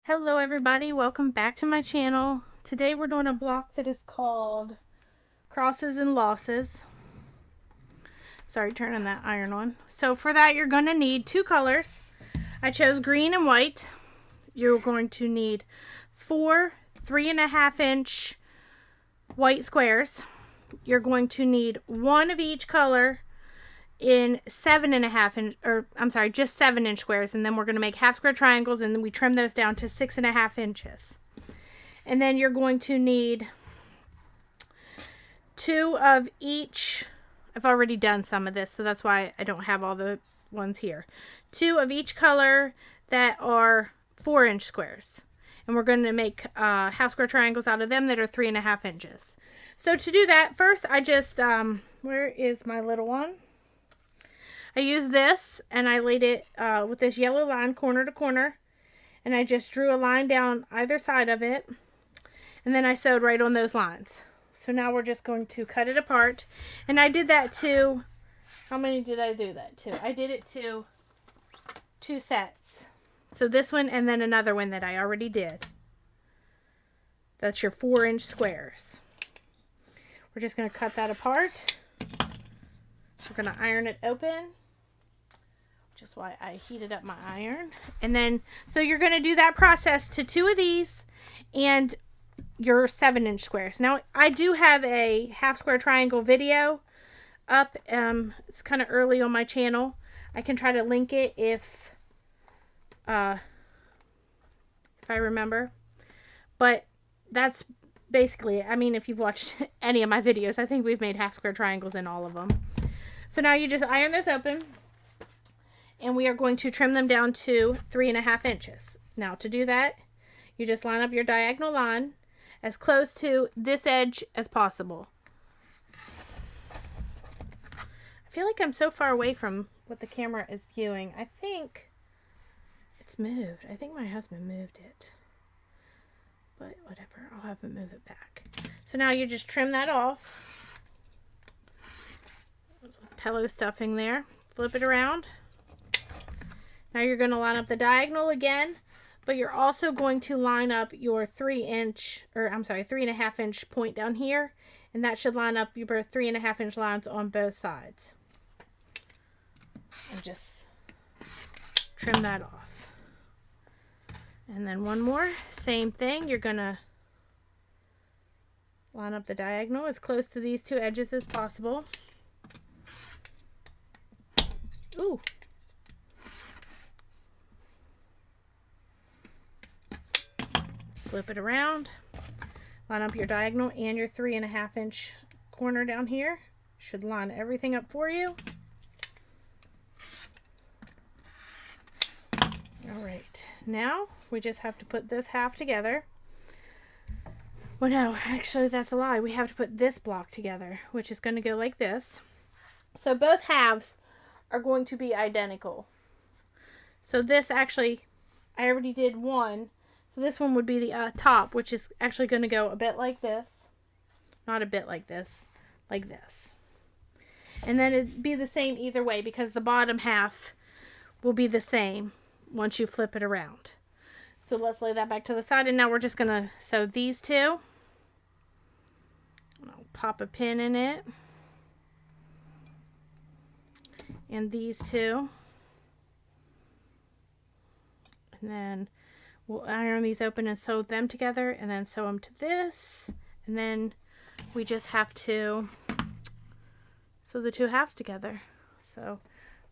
Hello everybody, welcome back to my channel. Today we're doing a block that is called Crosses and Losses. Sorry, turning that iron on. So for that you're going to need two colors. I chose green and white. You're going to need 4 3.5-inch white squares. You're going to need one of each color in 7.5-inch, or I'm sorry, just 7-inch squares, and then we're going to make half square triangles, and then we trim those down to 6.5 inches. And then you're going to need 2 of each. I've already done some of this, so that's why I don't have all the ones here. 2 of each color that are 4-inch squares, and we're going to make half square triangles out of them that are 3.5 inches. So to do that, first I just where is my little one? I used this and I laid it with this yellow line corner to corner, and I just drew a line down either side of it, and then I sewed right on those lines. So now we're just going to cut it apart, and I did that to, how many did I do that to? I did it to 2 sets. So this one and then another one that I already did. That's your 4-inch squares. We're just going to cut that apart. We're going to iron it open, which is why I heated up my iron. And then, so you're going to do that process to 2 of these and your 7-inch squares. Now, I do have a half square triangle video up. It's kind of early on my channel. I can try to link it if I remember. But that's basically it. I mean, if you've watched any of my videos, I think we've made half square triangles in all of them. So now you just iron this open, and we are going to trim them down to 3.5 inches. Now to do that, you just line up your diagonal line as close to this edge as possible. I feel like I'm so far away from what the camera is viewing. I think it's moved. I think my husband moved it. But whatever, I'll have him move it back. So now you just trim that off. There's pillow stuffing there. Flip it around. Now you're going to line up the diagonal again, but you're also going to line up your 3.5-inch point down here, and that should line up your 3.5-inch lines on both sides. And just trim that off. And then one more, same thing. You're going to line up the diagonal as close to these 2 edges as possible. Ooh. Flip it around. Line up your diagonal and your 3.5-inch corner down here. Should line everything up for you. Alright, now we just have to put this half together. Well, no, actually that's a lie. We have to put this block together, which is going to go like this. So both halves are going to be identical. So this actually, I already did one. So this one would be the top, which is actually going to go a bit like this. Not a bit like this. Like this. And then it'd be the same either way, because the bottom half will be the same once you flip it around. So let's lay that back to the side, and now we're just going to sew these 2. I'll pop a pin in it. And these 2. And then we'll iron these open and sew them together, and then sew them to this. And then we just have to sew the 2 halves together. So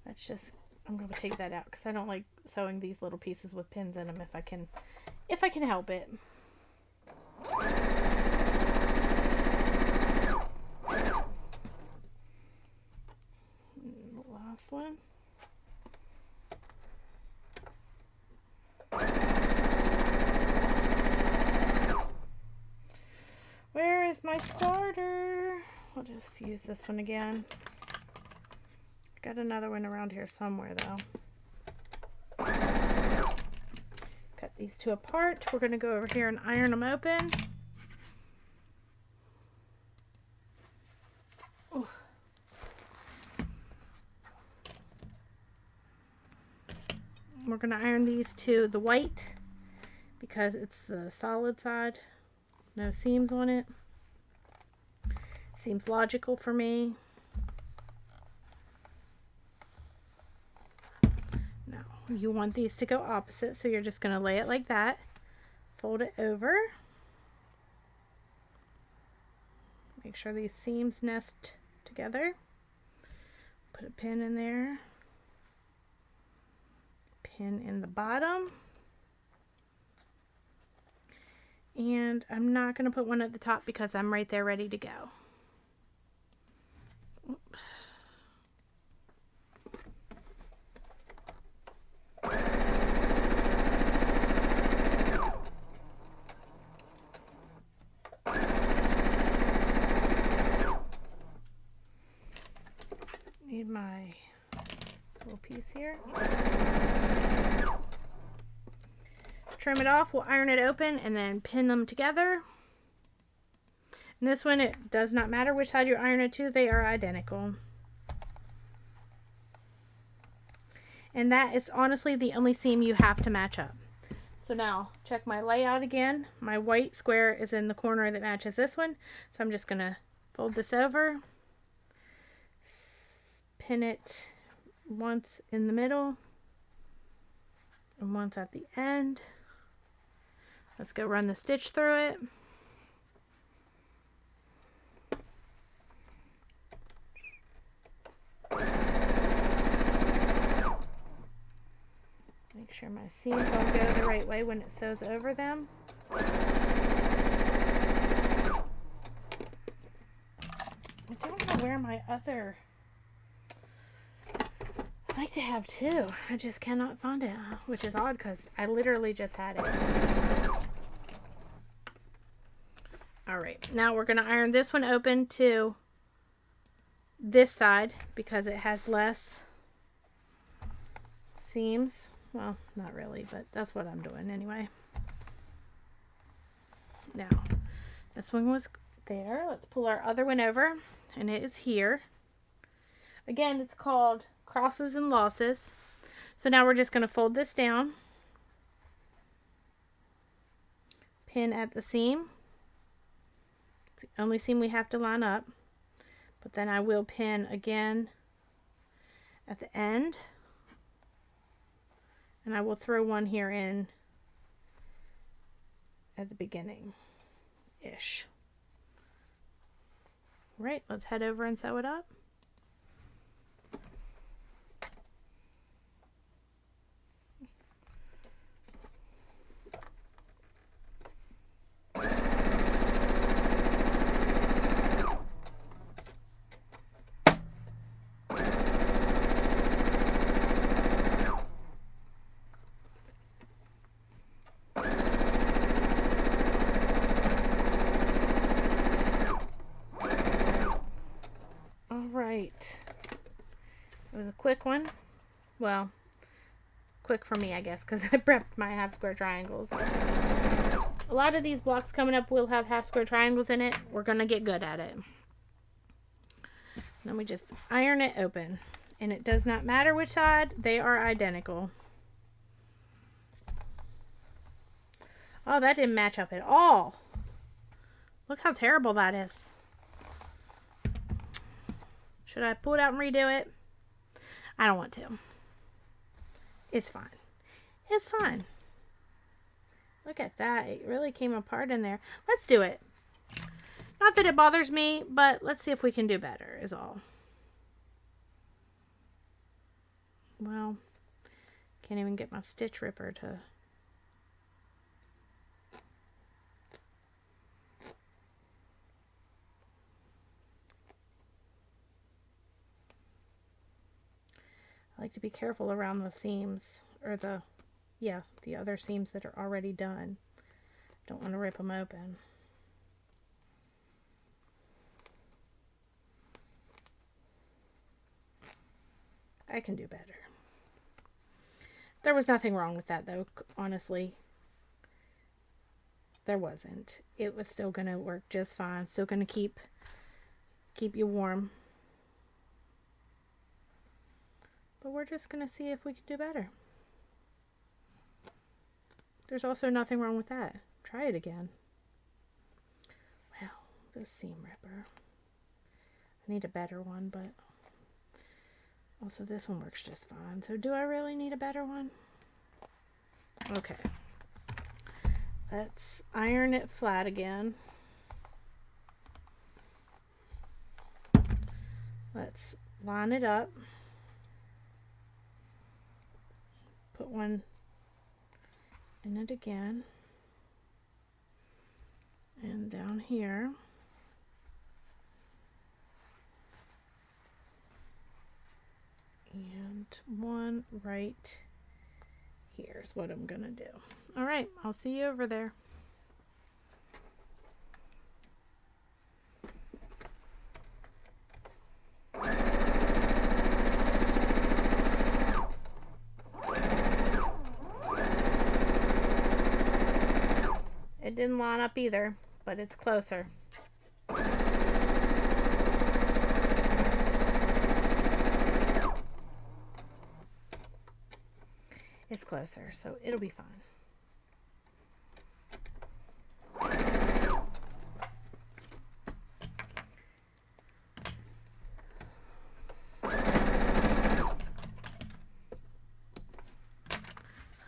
that's just, I'm going to take that out because I don't like sewing these little pieces with pins in them if I can help it. The last one. Where is my starter? I'll just use this one again. Got another one around here somewhere though. Cut these 2 apart. We're going to go over here and iron them open. Ooh. We're going to iron these to the white because it's the solid side. No seams on it. Seems logical for me. Now, you want these to go opposite, so you're just going to lay it like that. Fold it over. Make sure these seams nest together. Put a pin in there. Pin in the bottom. And I'm not going to put one at the top because I'm right there ready to go. Need my little piece here. Trim it off, we'll iron it open and then pin them together. And this one, it does not matter which side you iron it to, they are identical. And that is honestly the only seam you have to match up. So now, check my layout again. My white square is in the corner that matches this one. So I'm just going to fold this over. Pin it once in the middle. And once at the end. Let's go run the stitch through it. Make sure my seams all go the right way when it sews over them. I don't know where my other... I'd like to have two. I just cannot find it, which is odd because I literally just had it. Alright, now we're going to iron this one open to this side because it has less seams. Well, not really, but that's what I'm doing anyway. Now, this one was there. Let's pull our other one over, and it is here. Again, it's called crosses and losses. So now we're just going to fold this down. Pin at the seam. It's the only seam we have to line up. But then I will pin again at the end. And I will throw one here in at the beginning-ish. Right, let's head over and sew it up. It was a quick one. Well, quick for me, I guess, because I prepped my half square triangles. A lot of these blocks coming up will have half square triangles in it. We're going to get good at it. Then we just iron it open. And it does not matter which side, they are identical. Oh, that didn't match up at all. Look how terrible that is. Should I pull it out and redo it? I don't want to. It's fine. It's fine. Look at that. It really came apart in there. Let's do it. Not that it bothers me, but let's see if we can do better is all. Well, can't even get my stitch ripper to... I like to be careful around the seams, or the other seams that are already done. Don't want to rip them open. I can do better. There was nothing wrong with that though, honestly. There wasn't. It was still going to work just fine. Still going to keep you warm. But we're just going to see if we can do better. There's also nothing wrong with that. Try it again. Well, this seam ripper. I need a better one, but also this one works just fine. So do I really need a better one? Okay. Let's iron it flat again. Let's line it up. Put one in it again. And down here. And one right here is what I'm gonna do. All right, I'll see you over there. It didn't line up either, but it's closer. It's closer, so it'll be fine.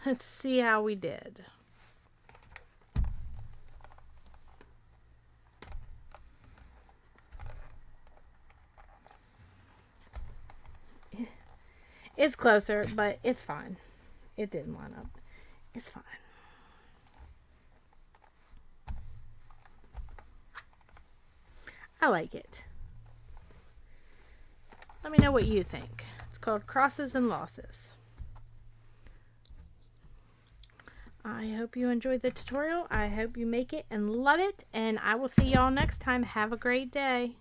Let's see how we did. It's closer, but it's fine. It didn't line up. It's fine. I like it. Let me know what you think. It's called Crosses and Losses. I hope you enjoyed the tutorial. I hope you make it and love it. And I will see y'all next time. Have a great day.